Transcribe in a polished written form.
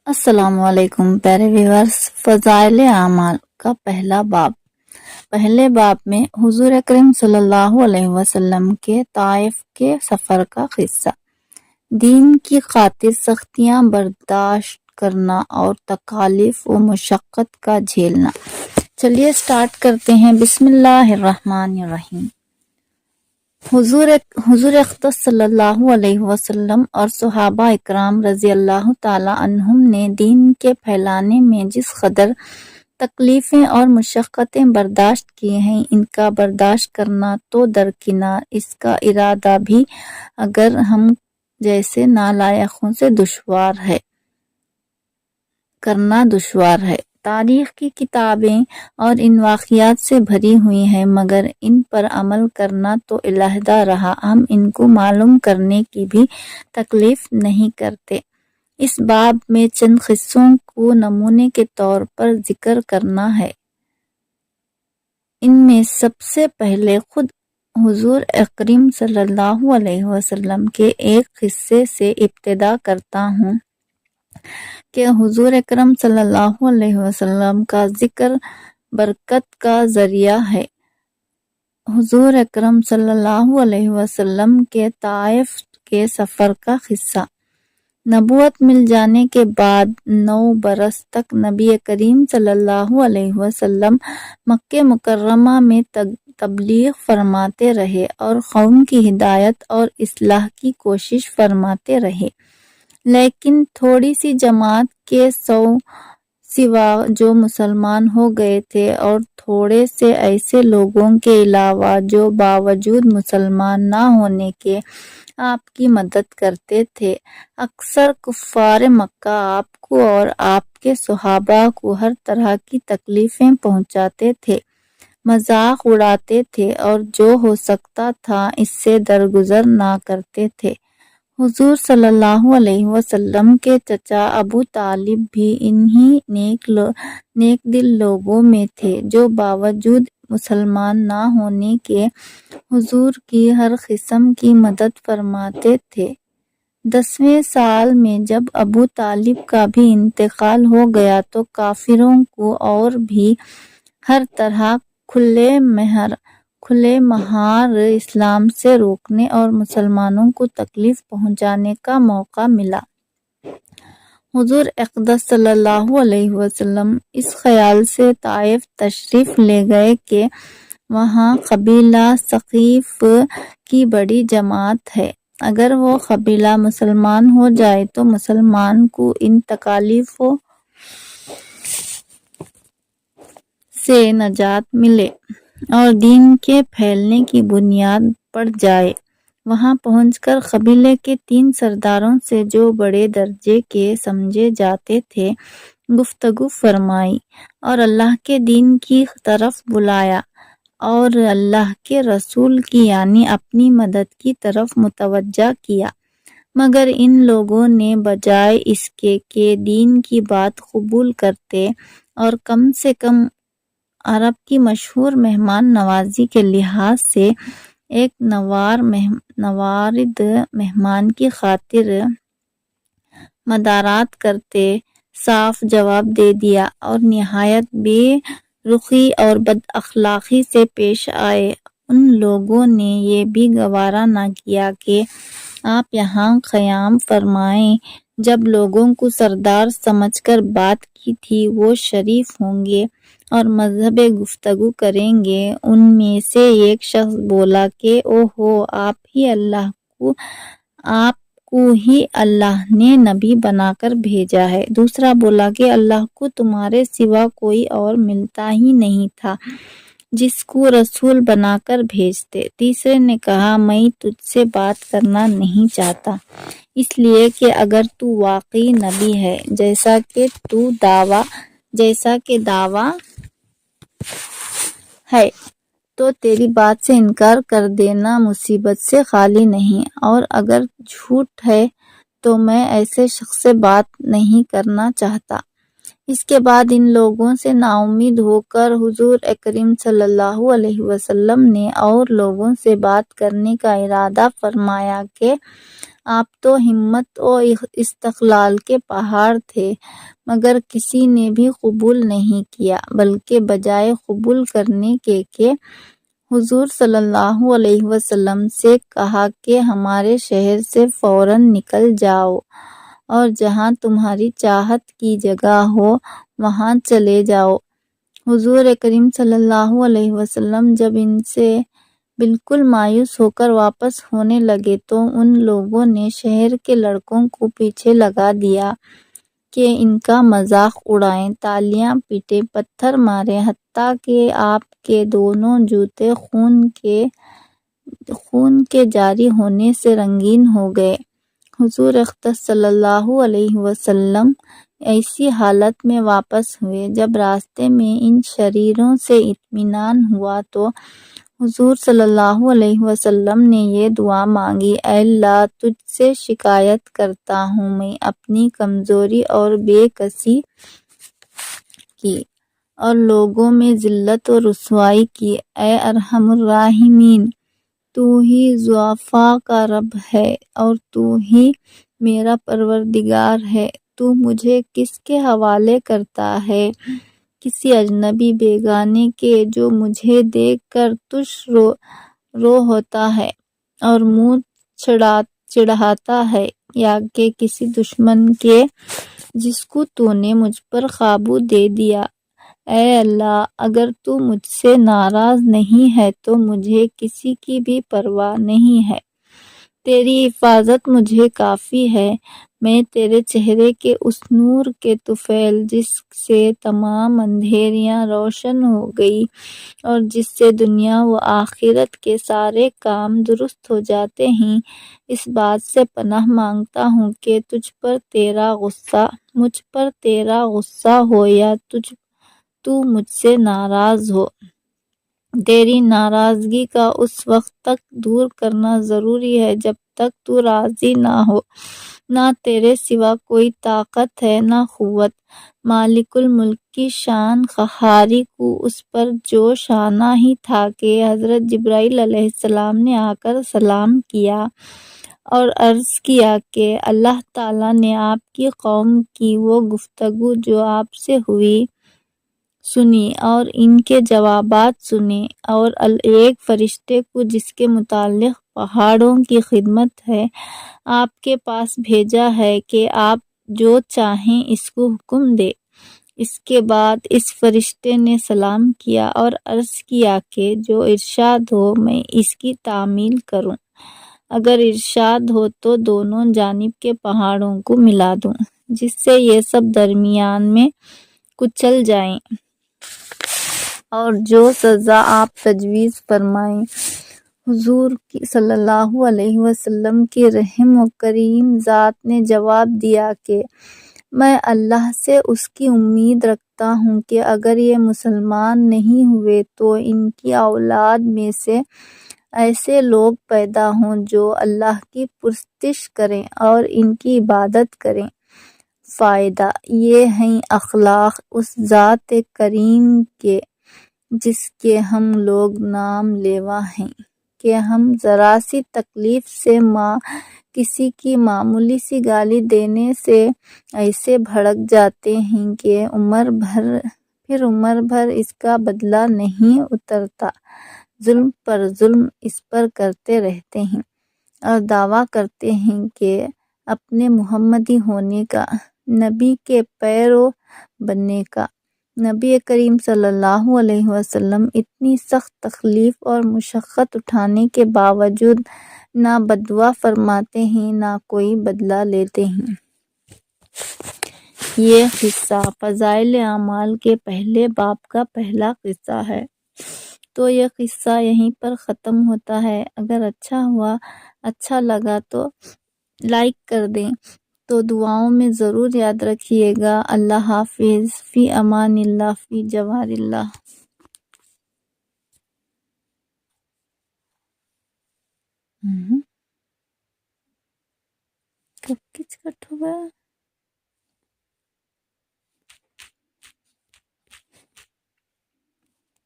السلام علیکم پیارے ویورز، فضائل اعمال کا پہلے باب میں حضور اکرم صلی اللہ علیہ وسلم کے طائف کے سفر کا قصہ، دین کی خاطر سختیاں برداشت کرنا اور تکالیف و مشقت کا جھیلنا۔ چلیے سٹارٹ کرتے ہیں۔ بسم اللہ الرحمن الرحیم۔ حضور اقدس صلی اللہ علیہ وسلم اور صحابہ اکرام رضی اللہ تعالی عنہم نے دین کے پھیلانے میں جس قدر تکلیفیں اور مشقتیں برداشت کی ہیں، ان کا برداشت کرنا تو درکنار، اس کا ارادہ بھی اگر ہم جیسے نالائقوں سے کرنا دشوار ہے۔ تاریخ کی کتابیں اور ان واقعات سے بھری ہوئی ہیں، مگر ان پر عمل کرنا تو علیحدہ رہا، ہم ان کو معلوم کرنے کی بھی تکلیف نہیں کرتے۔ اس باب میں چند قصوں کو نمونے کے طور پر ذکر کرنا ہے۔ ان میں سب سے پہلے خود حضور اکرم صلی اللہ علیہ وسلم کے ایک قصے سے ابتدا کرتا ہوں کہ حضور اکرم صلی اللہ علیہ وسلم کا ذکر برکت کا ذریعہ ہے۔ حضور اکرم صلی اللہ علیہ وسلم کے طائف کے سفر کا قصہ۔ نبوت مل جانے کے بعد 9 برس تک نبی کریم صلی اللہ علیہ وسلم مکہ مکرمہ میں تبلیغ فرماتے رہے اور قوم کی ہدایت اور اصلاح کی کوشش فرماتے رہے، لیکن تھوڑی سی جماعت کے سوا جو مسلمان ہو گئے تھے اور تھوڑے سے ایسے لوگوں کے علاوہ جو باوجود مسلمان نہ ہونے کے آپ کی مدد کرتے تھے، اکثر کفار مکہ آپ کو اور آپ کے صحابہ کو ہر طرح کی تکلیفیں پہنچاتے تھے، مذاق اڑاتے تھے اور جو ہو سکتا تھا اس سے درگزر نہ کرتے تھے۔ حضور صلی اللہ علیہ وسلم کے چچا ابو طالب بھی انہی نیک دل لوگوں میں تھے جو باوجود مسلمان نہ ہونے کے حضور کی ہر قسم کی مدد فرماتے تھے۔ 10ویں سال میں جب ابو طالب کا بھی انتقال ہو گیا تو کافروں کو اور بھی ہر طرح کھلے مہار اسلام سے روکنے اور مسلمانوں کو تکلیف پہنچانے کا موقع ملا۔ حضور اقدس صلی اللہ علیہ وسلم اس خیال سے طائف تشریف لے گئے کہ وہاں قبیلہ ثقیف کی بڑی جماعت ہے، اگر وہ قبیلہ مسلمان ہو جائے تو مسلمان کو ان تکالیفوں سے نجات ملے اور دین کے پھیلنے کی بنیاد پڑ جائے۔ وہاں پہنچ کر قبیلے کے 3 سرداروں سے جو بڑے درجے کے سمجھے جاتے تھے گفتگو فرمائی اور اللہ کے دین کی طرف بلایا اور اللہ کے رسول کی یعنی اپنی مدد کی طرف متوجہ کیا، مگر ان لوگوں نے بجائے اس کے کہ دین کی بات قبول کرتے اور کم سے کم عرب کی مشہور مہمان نوازی کے لحاظ سے ایک نوارد مہمان کی خاطر مدارات کرتے، صاف جواب دے دیا اور نہایت بے رخی اور بد اخلاقی سے پیش آئے۔ ان لوگوں نے یہ بھی گوارا نہ کیا کہ آپ یہاں قیام فرمائیں، جب لوگوں کو سردار سمجھ کر بات کی تھی وہ شریف ہوں گے اور مذہب گفتگو کریں گے۔ ان میں سے ایک شخص بولا کہ اوہو، آپ کو ہی اللہ نے نبی بنا کر بھیجا ہے۔ دوسرا بولا کہ اللہ کو تمہارے سوا کوئی اور ملتا ہی نہیں تھا جس کو رسول بنا کر بھیجتے۔ تیسرے نے کہا میں تجھ سے بات کرنا نہیں چاہتا، اس لیے کہ اگر تو واقعی نبی ہے جیسا کہ دعویٰ ہے تو تیری بات سے انکار کر دینا مصیبت سے خالی نہیں، اور اگر جھوٹ ہے تو میں ایسے شخص سے بات نہیں کرنا چاہتا۔ اس کے بعد ان لوگوں سے نا امید ہو کر حضور اکرم صلی اللہ علیہ وسلم نے اور لوگوں سے بات کرنے کا ارادہ فرمایا کہ آپ تو ہمت و استقلال کے پہاڑ تھے، مگر کسی نے بھی قبول نہیں کیا، بلکہ بجائے قبول کرنے کے حضور صلی اللہ علیہ وسلم سے کہا کہ ہمارے شہر سے فوراً نکل جاؤ اور جہاں تمہاری چاہت کی جگہ ہو وہاں چلے جاؤ۔ حضور کریم صلی اللہ علیہ وسلم جب ان سے بالکل مایوس ہو کر واپس ہونے لگے تو ان لوگوں نے شہر کے لڑکوں کو پیچھے لگا دیا کہ ان کا مذاق اڑائیں، تالیاں پیٹیں، پتھر ماریں، حتیٰ کہ آپ کے دونوں جوتے خون کے جاری ہونے سے رنگین ہو گئے۔ حضور اقدس صلی اللہ علیہ وسلم ایسی حالت میں واپس ہوئے۔ جب راستے میں ان شریروں سے اطمینان ہوا تو حضور صلی اللہ علیہ وسلم نے یہ دعا مانگی: اے اللہ، تجھ سے شکایت کرتا ہوں میں اپنی کمزوری اور بے کسی کی، اور لوگوں میں ذلت و رسوائی کی۔ اے ارحم الراحمین، تو ہی ضعفاء کا رب ہے اور تو ہی میرا پروردگار ہے۔ تو مجھے کس کے حوالے کرتا ہے؟ کسی اجنبی بیگانے کے جو مجھے دیکھ کر تُش رو ہوتا ہے اور منہ چڑھاتا ہے، یا کہ کسی دشمن کے جس کو تو نے مجھ پر قابو دے دیا؟ اے اللہ، اگر تو مجھ سے ناراض نہیں ہے تو مجھے کسی کی بھی پرواہ نہیں ہے، تیری حفاظت مجھے کافی ہے۔ میں تیرے چہرے کے اس نور کے طفیل جس سے تمام اندھیریاں روشن ہو گئی اور جس سے دنیا و آخرت کے سارے کام درست ہو جاتے ہیں، اس بات سے پناہ مانگتا ہوں کہ مجھ پر تیرا غصہ ہو یا تو مجھ سے ناراض ہو۔ تیری ناراضگی کا اس وقت تک دور کرنا ضروری ہے جب تک تو راضی نہ ہو۔ نہ تیرے سوا کوئی طاقت ہے نہ قوت۔ مالک الملک کی شان قہاری کو اس پر جوش آنا ہی تھا کہ حضرت جبرائیل علیہ السلام نے آ کر سلام کیا اور عرض کیا کہ اللہ تعالیٰ نے آپ کی قوم کی وہ گفتگو جو آپ سے ہوئی سنی اور ان کے جوابات سنے، اور ایک فرشتے کو جس کے متعلق پہاڑوں کی خدمت ہے آپ کے پاس بھیجا ہے کہ آپ جو چاہیں اس کو حکم دے۔ اس کے بعد اس فرشتے نے سلام کیا اور عرض کیا کہ جو ارشاد ہو میں اس کی تعمیل کروں، اگر ارشاد ہو تو دونوں جانب کے پہاڑوں کو ملا دوں جس سے یہ سب درمیان میں کچل جائیں، اور جو سزا آپ تجویز فرمائیں۔ حضور صلی اللہ علیہ وسلم کی رحیم و کریم ذات نے جواب دیا کہ میں اللہ سے اس کی امید رکھتا ہوں کہ اگر یہ مسلمان نہیں ہوئے تو ان کی اولاد میں سے ایسے لوگ پیدا ہوں جو اللہ کی پرستش کریں اور ان کی عبادت کریں۔ فائدہ: یہ ہیں اخلاق اس ذات کریم کے جس کے ہم لوگ نام لیوا ہیں کہ ہم ذرا سی تکلیف سے کسی کی معمولی سی گالی دینے سے ایسے بھڑک جاتے ہیں کہ عمر بھر اس کا بدلہ نہیں اترتا، ظلم پر ظلم اس پر کرتے رہتے ہیں اور دعویٰ کرتے ہیں کہ اپنے محمدی ہونے کا، نبی کے پیرو بننے کا۔ نبی کریم صلی اللہ علیہ وسلم اتنی سخت تکلیف اور مشقت اٹھانے کے باوجود نہ بددعا فرماتے ہیں نہ کوئی بدلہ لیتے ہیں۔ یہ قصہ فضائل اعمال کے پہلے باب کا پہلا قصہ ہے۔ تو یہ قصہ یہیں پر ختم ہوتا ہے۔ اگر اچھا لگا تو لائک کر دیں، تو دعاؤں میں ضرور یاد رکھیے گا۔ اللہ حافظ، فی امان اللہ، فی جوار اللہ۔ کب کچ کٹ ہو گیا؟